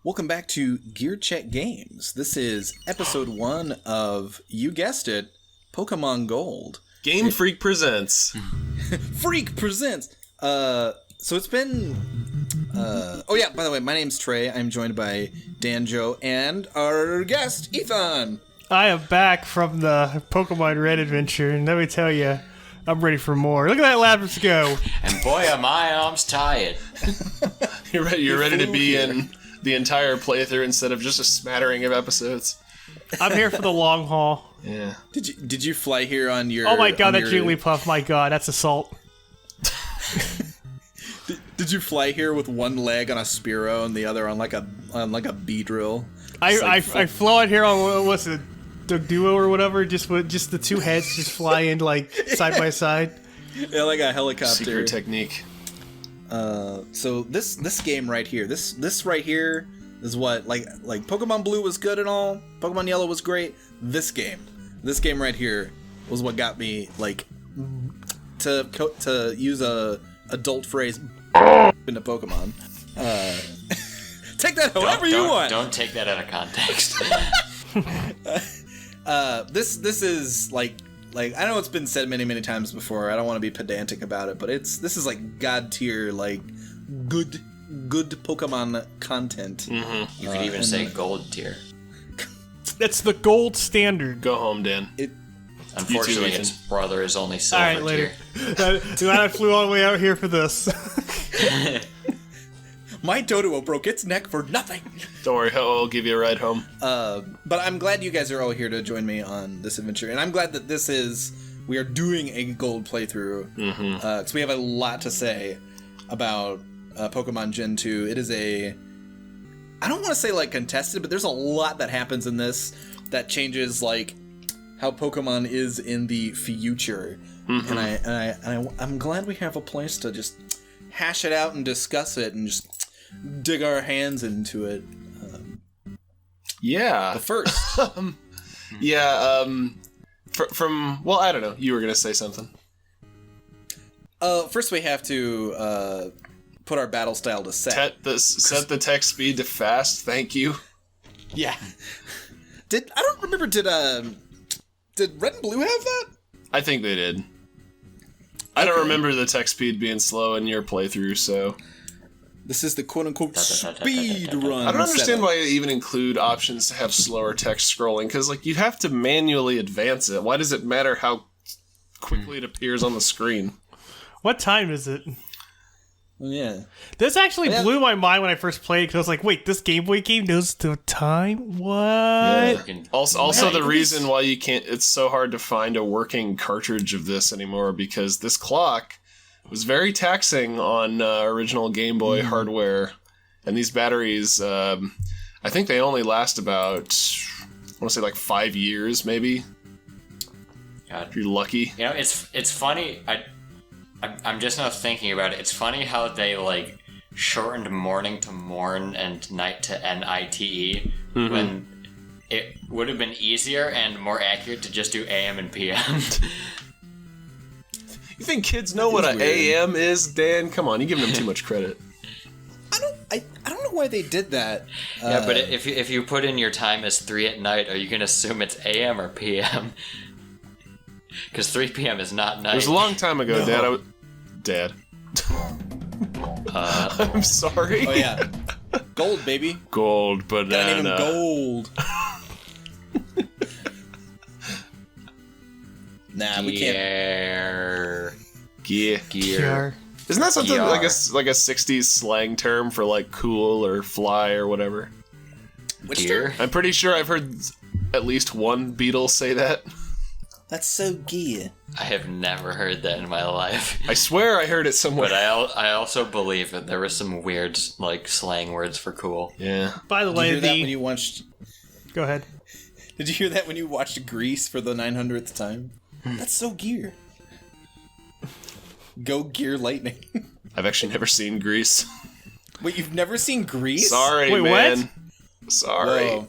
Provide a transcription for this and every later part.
Welcome back to Gear Check Games. This is episode 1 of, you guessed it, Pokemon Gold. Game Freak presents. Freak presents! So it's been... oh yeah, by the way, my name's Trey. I'm joined by Danjo and our guest, Ethan. I am back from the Pokemon Red adventure, and let me tell you, I'm ready for more. Look at that Lapras go. And boy, are my arms tired. You're ready to be in the entire playthrough instead of just a smattering of episodes. I'm here for the long haul. Yeah. Did you fly here on your... Oh my god, that Jigglypuff, my god, that's assault. Did you fly here with one leg on a Spearow and the other on like a Beedrill? I flew out here on, what's it, the Duo or whatever, just with just the two heads just flying like side by side. Yeah, like a helicopter. Secret technique. So this game right here, this right here is what like Pokemon Blue was good and all, Pokemon Yellow was great. This game right here was what got me like to use a adult phrase into Pokemon. Take that however you want. Don't take that out of context. This is like I know it's been said many times before. I don't want to be pedantic about it, but this is like god tier, like good Pokemon content. Mm-hmm. You could even say gold tier. That's the gold standard. Go home, Dan. Unfortunately, its brother is only silver All right, later. tier. I flew all the way out here for this. My Doduo broke its neck for nothing. Don't worry, I'll give you a ride home. But I'm glad you guys are all here to join me on this adventure, and I'm glad that we are doing a gold playthrough, because we have a lot to say about Pokemon Gen 2. It is I don't want to say like contested, but there's a lot that happens in this that changes like how Pokemon is in the future, and I'm glad we have a place to just hash it out and discuss it and just dig our hands into it. Yeah. But first, from well, I don't know. You were gonna say something. First we have to put our battle style to set. Set the text speed to fast. Thank you. Yeah. I don't remember. Did Red and Blue have that? I think they did. I don't remember the text speed being slow in your playthrough, so... This is the quote-unquote speed run. I don't understand why they even include options to have slower text scrolling, because like you have to manually advance it. Why does it matter how quickly it appears on the screen? What time is it? Yeah. This actually blew my mind when I first played, because I was like, wait, this Game Boy game knows the time? What? Yeah. Also the reason why it's so hard to find a working cartridge of this anymore, because this clock was very taxing on original Game Boy hardware, and these batteries, I think they only last about, I want to say like 5 years, maybe. God. If you're lucky. You know, it's funny. I'm just now thinking about it. It's funny how they like shortened morning to morn and night to NITE when it would have been easier and more accurate to just do AM and PM. You think kids know what an AM is, Dan? Come on, you're giving them too much credit. I don't know why they did that. Yeah, but if you put in your time as 3 at night, are you gonna assume it's AM or PM? Because 3 p.m. is not night. It was a long time ago, no. Dad. I'm sorry. Oh yeah, gold, baby. Gold banana. Gotta name him Gold. Nah, we can't. Gear. Isn't that something like a 60s slang term for like cool or fly or whatever? Which Gear? term? I'm pretty sure I've heard at least one Beatle say that. That's so gear. I have never heard that in my life. I swear I heard it somewhere. But I also believe that there were some weird like slang words for cool. Yeah. By the way, Did you hear that when you watched... Go ahead. Did you hear that when you watched Grease for the 900th time? That's so gear. Go Gear Lightning. I've actually never seen Grease. Wait, you've never seen Grease? Sorry, Wait, man. what? Sorry. Whoa.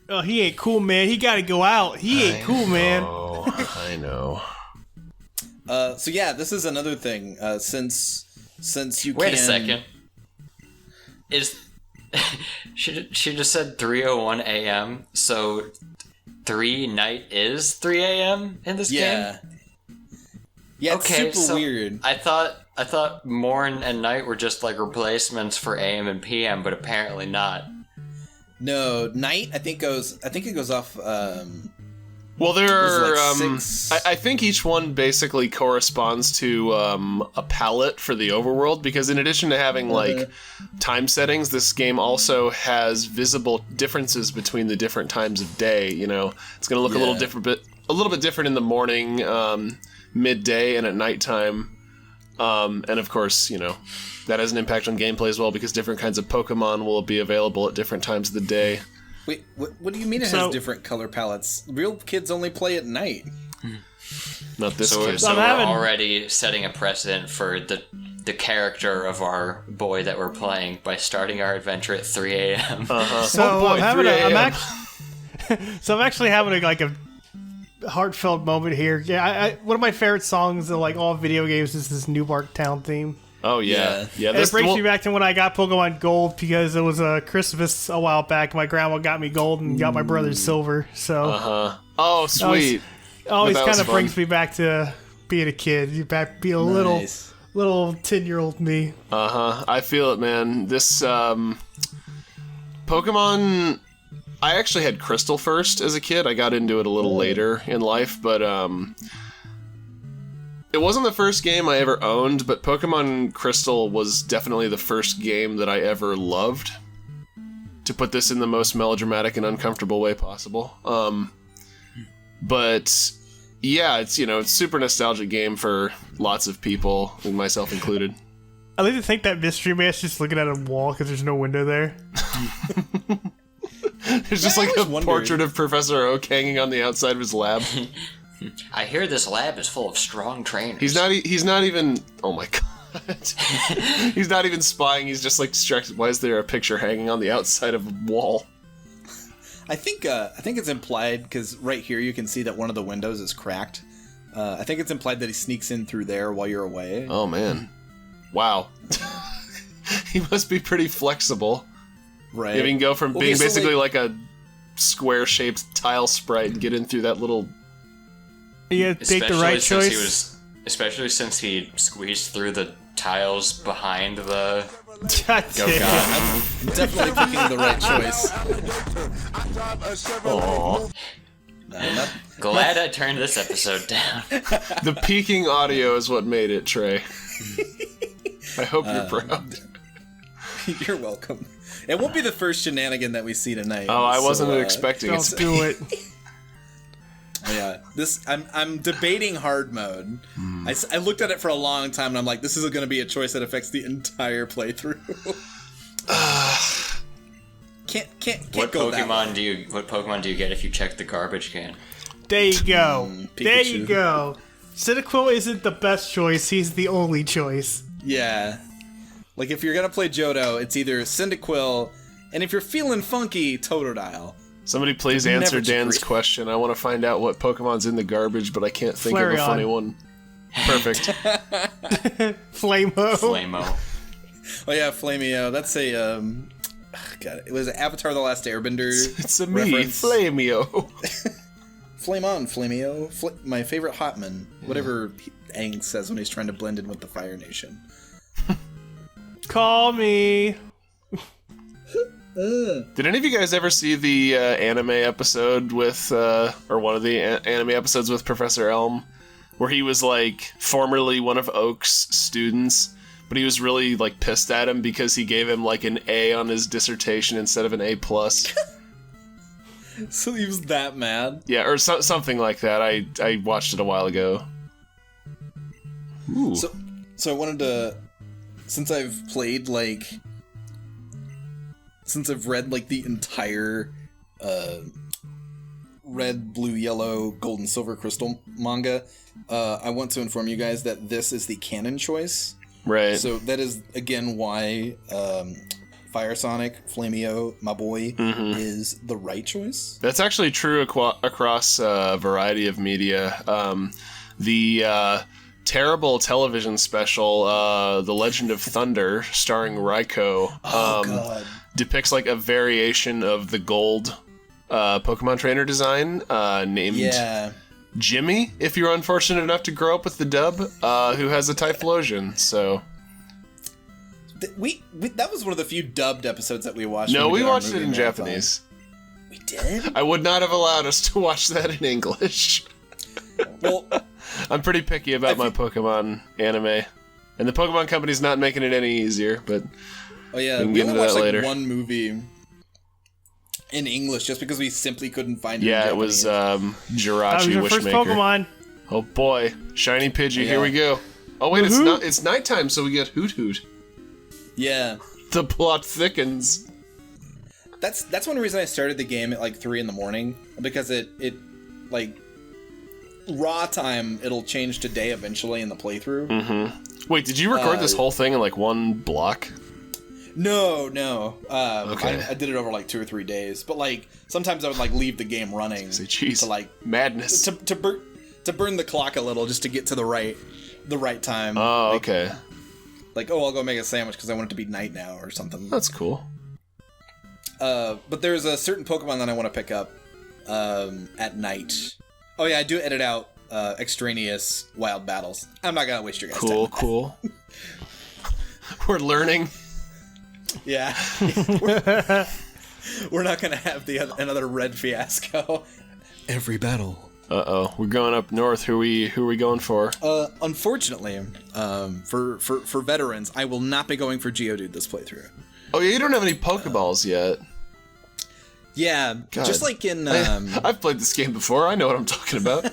Oh, he ain't cool, man. He gotta go out. He ain't cool, man. Oh, I know. So yeah, this is another thing. Since you Wait a second. Is she just said 3:01 a.m. So 3 night is 3 a.m. in this game. Yeah, it's super weird. I thought morn and night were just like replacements for AM and PM, but apparently not. No, night I think it goes off. Well, there are. Six. I think each one basically corresponds to a palette for the overworld, because in addition to having like time settings, this game also has visible differences between the different times of day. You know, it's going to look a little bit different in the morning, midday, and at nighttime. And of course, you know, that has an impact on gameplay as well, because different kinds of Pokemon will be available at different times of the day. Wait, what do you mean it has different color palettes? Real kids only play at night. Not this kid. So we're already setting a precedent for the character of our boy that we're playing by starting our adventure at 3 a.m. So I'm actually having a heartfelt moment here. Yeah, one of my favorite songs of like all video games is this New Bark Town theme. Oh yeah. It brings me back to when I got Pokemon Gold, because it was Christmas a while back. My grandma got me Gold and got my brother Silver. So oh sweet. Always kind of brings me back to being a kid. You back be a little 10-year-old me. I feel it, man. This Pokemon. I actually had Crystal first as a kid. I got into it a little later in life, but it wasn't the first game I ever owned, but Pokemon Crystal was definitely the first game that I ever loved. To put this in the most melodramatic and uncomfortable way possible. But yeah, it's a super nostalgic game for lots of people, myself included. I like to think that Mystery Man's just looking at a wall because there's no window there. There's just like a portrait of Professor Oak hanging on the outside of his lab. I hear this lab is full of strong trainers. He's not even. Oh my god. He's not even spying. He's just like distracted. Why is there a picture hanging on the outside of a wall? I think it's implied, because right here you can see that one of the windows is cracked. I think it's implied that he sneaks in through there while you're away. Oh man. Wow. He must be pretty flexible. Right. You can go from being basically like a square-shaped tile sprite and get in through that little... You gotta take the right choice. Especially since he squeezed through the tiles behind the... God damn. I'm definitely picking the right choice. Aww. Glad I turned this episode down. The peaking audio is what made it, Trey. I hope you're proud. You're welcome. It won't be the first shenanigan that we see tonight. Oh, I wasn't expecting it. Don't do it. Yeah, I'm debating hard mode. I looked at it for a long time and I'm like, this is going to be a choice that affects the entire playthrough. Can't what go Pokemon that way. What Pokemon do you get if you check the garbage can? There you go. There Pikachu. you go. Cyndaquil isn't the best choice. He's the only choice. Yeah. Like, if you're going to play Johto, it's either Cyndaquil, and if you're feeling funky, Totodile. Somebody please answer Dan's question. I want to find out what Pokemon's in the garbage, but I can't think of a funny one. Perfect. Flamo. Oh yeah, Flameo. That's a God, it was Avatar: The Last Airbender. It's a me, Flameo. Flame on, Flameo. My favorite Hotman. Whatever Aang says when he's trying to blend in with the Fire Nation. Call me. Did any of you guys ever see the anime episode with, or one of the anime episodes with Professor Elm, where he was like formerly one of Oak's students, but he was really like pissed at him because he gave him like an A on his dissertation instead of an A+. So he was that mad? Yeah, or something like that. I watched it a while ago. Ooh. So I wanted to, since I've read like the entire red, blue, yellow, gold, and silver crystal manga, I want to inform you guys that this is the canon choice. Right. So that is again why Fire Sonic, Flameo, my boy, is the right choice. That's actually true across a variety of media. The terrible television special, The Legend of Thunder, starring Raikou, God. depicts like a variation of the gold Pokemon trainer design named Jimmy, if you're unfortunate enough to grow up with the dub, who has a Typhlosion, so... We that was one of the few dubbed episodes that we watched. No, we watched it in Japanese. We did? I would not have allowed us to watch that in English. Well... I'm pretty picky about my Pokemon anime. And the Pokemon Company's not making it any easier, but we can get into that later. One movie in English just because we simply couldn't find it in Japanese. It was Jirachi your Wishmaker. first Pokemon. Oh boy, Shiny Pidgey, here we go. Oh wait, it's nighttime, so we get Hoot Hoot. Yeah. The plot thickens. That's one reason I started the game at like 3 a.m, because it like raw time, it'll change to day eventually in the playthrough. Mm-hmm. Wait, did you record this whole thing in like one block? No. Okay. I did it over like 2 or 3 days, but like sometimes I would like leave the game running to like madness to burn the clock a little just to get to the right time. Oh, okay. Like, I'll go make a sandwich because I want it to be night now or something. That's cool. But there's a certain Pokemon that I want to pick up at night. Oh yeah, I do edit out extraneous wild battles. I'm not gonna waste your guys' time. Cool. We're learning. Yeah. We're not gonna have another red fiasco. Every battle. Uh-oh, we're going up north. Who are we going for? Unfortunately, for veterans, I will not be going for Geodude this playthrough. Oh yeah, you don't have any Pokeballs yet. Yeah, God. Just like in... I've played this game before, I know what I'm talking about.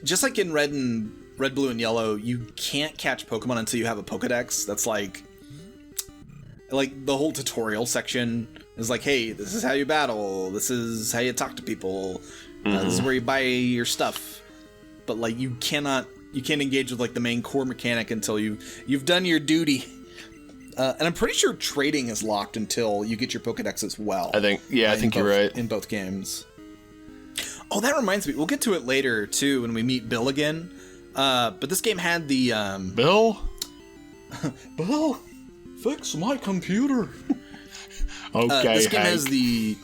Just like in Red, Blue, and Yellow, you can't catch Pokemon until you have a Pokedex. That's like the whole tutorial section is like, hey, this is how you battle, this is how you talk to people, this is where you buy your stuff. But like you can't engage with like the main core mechanic until you've done your duty. And I'm pretty sure trading is locked until you get your Pokedex as well. I think you're right. In both games. Oh, that reminds me. We'll get to it later, too, when we meet Bill again. But this game had the... Bill? Bill, fix my computer. Okay, this game has the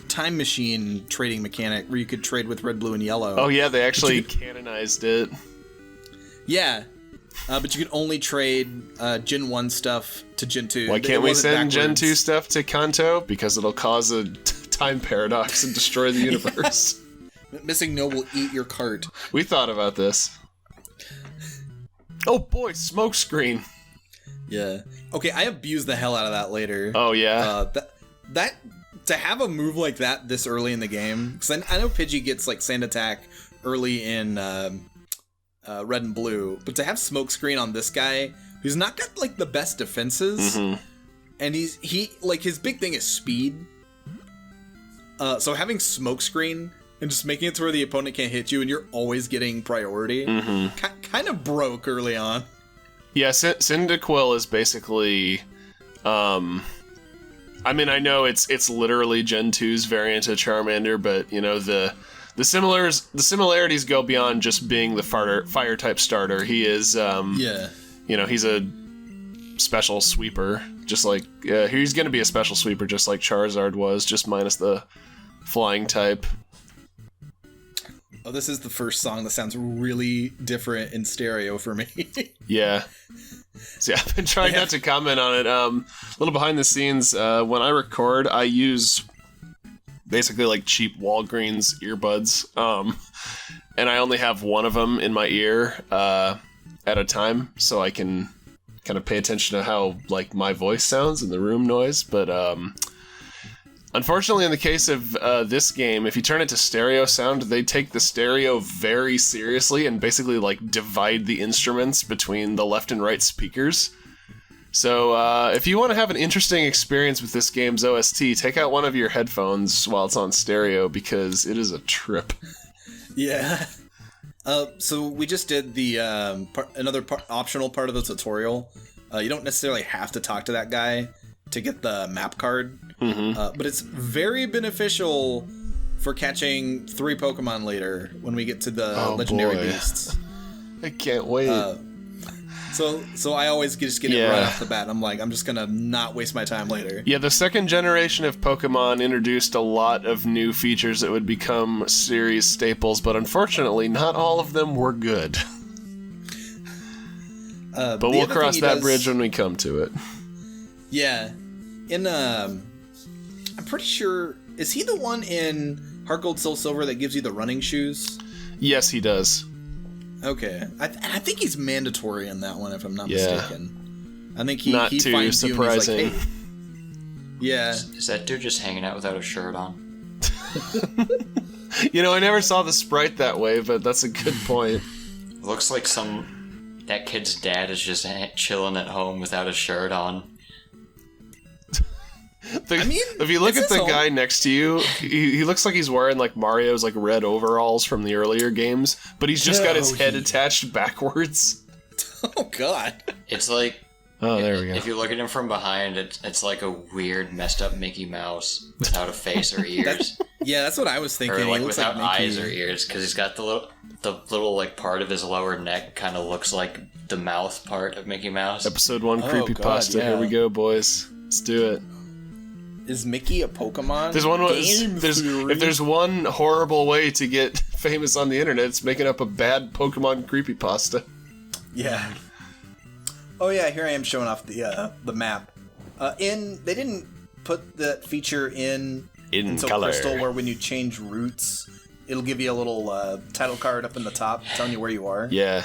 time machine trading mechanic where you could trade with Red, Blue, and Yellow. Oh, yeah, they actually canonized it. Yeah. But you can only trade Gen 1 stuff to Gen 2. Why can't we send Gen 2 stuff to Kanto? Because it'll cause a time paradox and destroy the universe. Missing No will eat your cart. We thought about this. Oh boy, smokescreen. Yeah. Okay, I abused the hell out of that later. Oh yeah. That to have a move like that this early in the game, because I know Pidgey gets like Sand Attack early in Red and Blue, but to have Smokescreen on this guy who's not got like the best defenses, and he like his big thing is speed. So having Smokescreen and just making it to where the opponent can't hit you and you're always getting priority, kind of broke early on. Yeah, Cyndaquil is basically, I mean, I know it's literally Gen 2's variant of Charmander, but you know the similarities go beyond just being the fire type starter. He is, you know, he's a special sweeper, just like he's going to be a special sweeper, just like Charizard was, just minus the flying type. Oh, this is the first song that sounds really different in stereo for me. Yeah. See, I've been trying not to comment on it. A little behind the scenes, when I record, I use basically like cheap Walgreens earbuds, and I only have one of them in my ear at a time, so I can kind of pay attention to how like my voice sounds and the room noise. But unfortunately, in the case of this game, if you turn it to stereo sound, they take the stereo very seriously and basically like divide the instruments between the left and right speakers. So if you want to have an interesting experience with this game's OST, take out one of your headphones while it's on stereo, because it is a trip. Yeah. So we just did the optional part of the tutorial. You don't necessarily have to talk to that guy to get the map card, but it's very beneficial for catching 3 Pokemon later when we get to the legendary beasts. I can't wait. So I always just get it right off the bat. I'm like, I'm just gonna not waste my time later. Yeah, the second generation of Pokemon introduced a lot of new features that would become series staples, but unfortunately, not all of them were good. But we'll cross that bridge when we come to it. Yeah. I'm pretty sure, is he the one in Heart Gold Soul Silver that gives you the running shoes? Yes, he does. Okay. I think he's mandatory in that one, if I'm not mistaken. I think he not he too finds surprising. You and he's like, hey. Yeah. Is that dude just hanging out without a shirt on? I never saw the sprite that way, but that's a good point. Looks like that kid's dad is just chilling at home without a shirt on. If you look at the guy next to you, he looks like he's wearing like Mario's like red overalls from the earlier games, but he's just got his head attached backwards. Oh god. It's like there we go. If you look at him from behind, it's like a weird, messed up Mickey Mouse without a face or ears. That's what I was thinking. Or like he looks without like eyes or ears, because he's got the little like part of his lower neck kind of looks like the mouth part of Mickey Mouse. Episode 1 creepypasta. Here we go, boys. Let's do it. Is Mickey a Pokemon? If there's one horrible way to get famous on the internet, it's making up a bad Pokemon creepypasta. Yeah. Oh yeah, here I am showing off the map. They didn't put that feature in color. Crystal, where when you change routes, it'll give you a little title card up in the top telling you where you are. Yeah.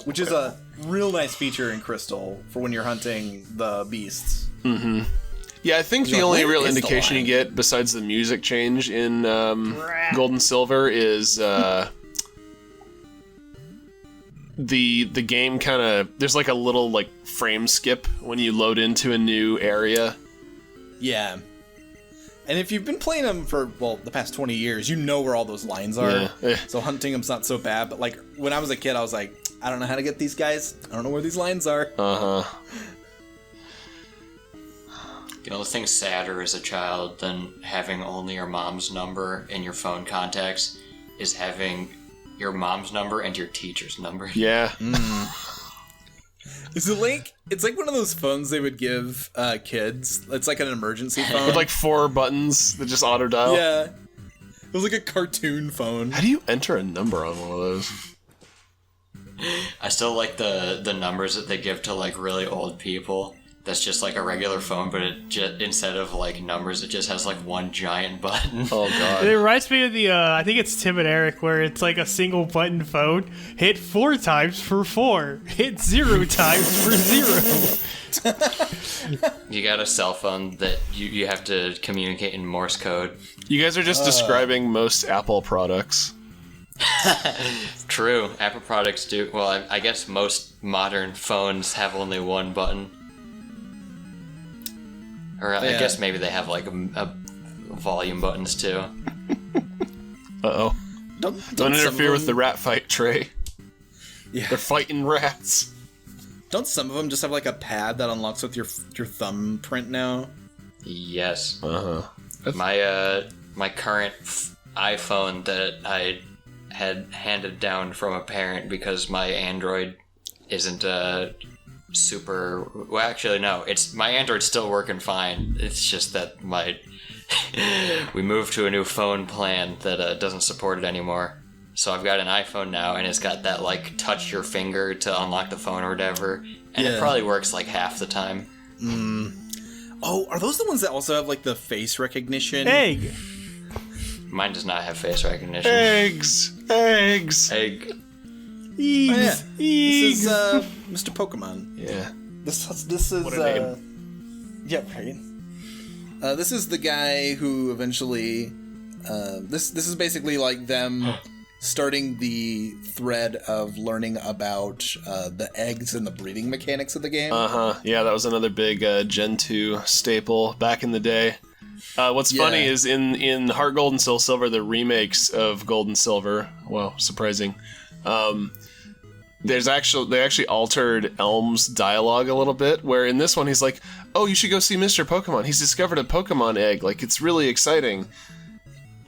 Which is a real nice feature in Crystal for when you're hunting the beasts. Mm-hmm. Yeah, I think the only real indication you get, besides the music change in Gold and Silver, is the game kind of... There's like a little like frame skip when you load into a new area. Yeah. And if you've been playing them for, the past 20 years, you know where all those lines are. Yeah. So hunting them's not so bad. But like, when I was a kid, I was like, I don't know how to get these guys. I don't know where these lines are. Uh-huh. The only thing sadder as a child than having only your mom's number in your phone contacts is having your mom's number and your teacher's number. Yeah. Is it like, it's like one of those phones they would give kids. It's like an emergency phone. With like 4 buttons that just auto dial. Yeah. It was like a cartoon phone. How do you enter a number on one of those? I still like the numbers that they give to like really old people. That's just like a regular phone, but instead of like numbers, it just has like one giant button. Oh god! It reminds me of the I think it's Tim and Eric, where it's like a single button phone. Hit 4 times for 4. Hit 0 times for 0. You got a cell phone that you have to communicate in Morse code. You guys are just describing most Apple products. True, Apple products do. Well, I guess most modern phones have only one button. Or I guess maybe they have like a volume buttons too. Uh-oh. Don't interfere with the rat fight, Trey. Yeah. They're fighting rats. Don't some of them just have like a pad that unlocks with your thumbprint now? Yes. Uh-huh. My current iPhone that I had handed down from a parent because my Android isn't super... Well, actually, no. My Android's still working fine. It's just that we moved to a new phone plan that doesn't support it anymore. So I've got an iPhone now, and it's got that, like, touch your finger to unlock the phone or whatever. And it probably works, like, half the time. Oh, are those the ones that also have, like, the face recognition? Egg! Mine does not have face recognition. Eggs! Egg. Eggs! This is Mr. Pokemon. Yeah. This is What a name. Yeah, right. This is the guy who eventually this is basically like them starting the thread of learning about the eggs and the breeding mechanics of the game. Uh-huh. Yeah, that was another big Gen 2 staple back in the day. What's funny is in Heart Gold and Soul Silver, the remakes of Gold and Silver, well, surprising, they actually altered Elm's dialogue a little bit, where in this one he's like, oh, you should go see Mr. Pokemon. He's discovered a Pokemon egg. Like, it's really exciting.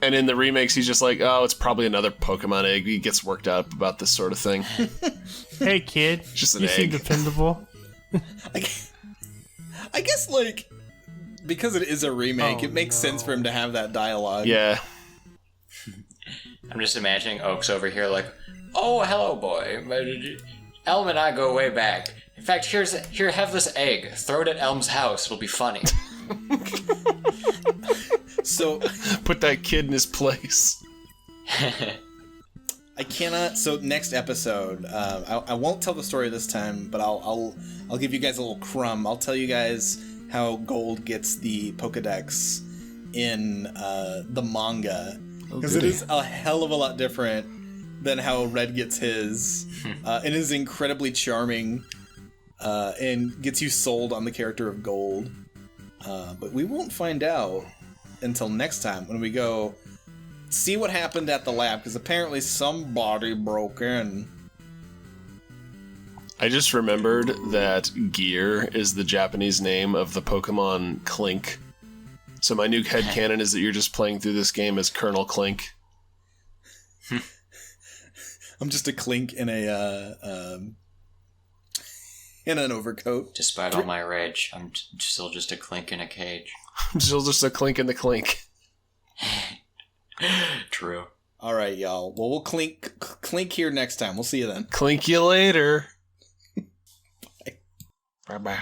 And in the remakes, he's just like, oh, it's probably another Pokemon egg. He gets worked up about this sort of thing. Hey, kid. Just an you egg. seem dependable. I guess, like, because it is a remake, it makes sense for him to have that dialogue. Yeah. I'm just imagining Oaks over here like, oh, hello, boy. Elm and I go way back. In fact, here, have this egg. Throw it at Elm's house. It'll be funny. So put that kid in his place. I cannot. So next episode, I won't tell the story this time, but I'll give you guys a little crumb. I'll tell you guys how Gold gets the Pokedex in the manga, because it is a hell of a lot different than how Red gets his. It is incredibly charming, and gets you sold on the character of Gold. But we won't find out until next time when we go see what happened at the lab, because apparently somebody broke in. I just remembered that Gear is the Japanese name of the Pokemon Clink. So my new headcanon is that you're just playing through this game as Colonel Clink. I'm just a Clink in in an overcoat. Despite all my rage, I'm still just a clink in a cage. I'm still just a Clink in the Clink. True. All right, y'all. Well, we'll clink here next time. We'll see you then. Clink you later. Bye. Bye-bye.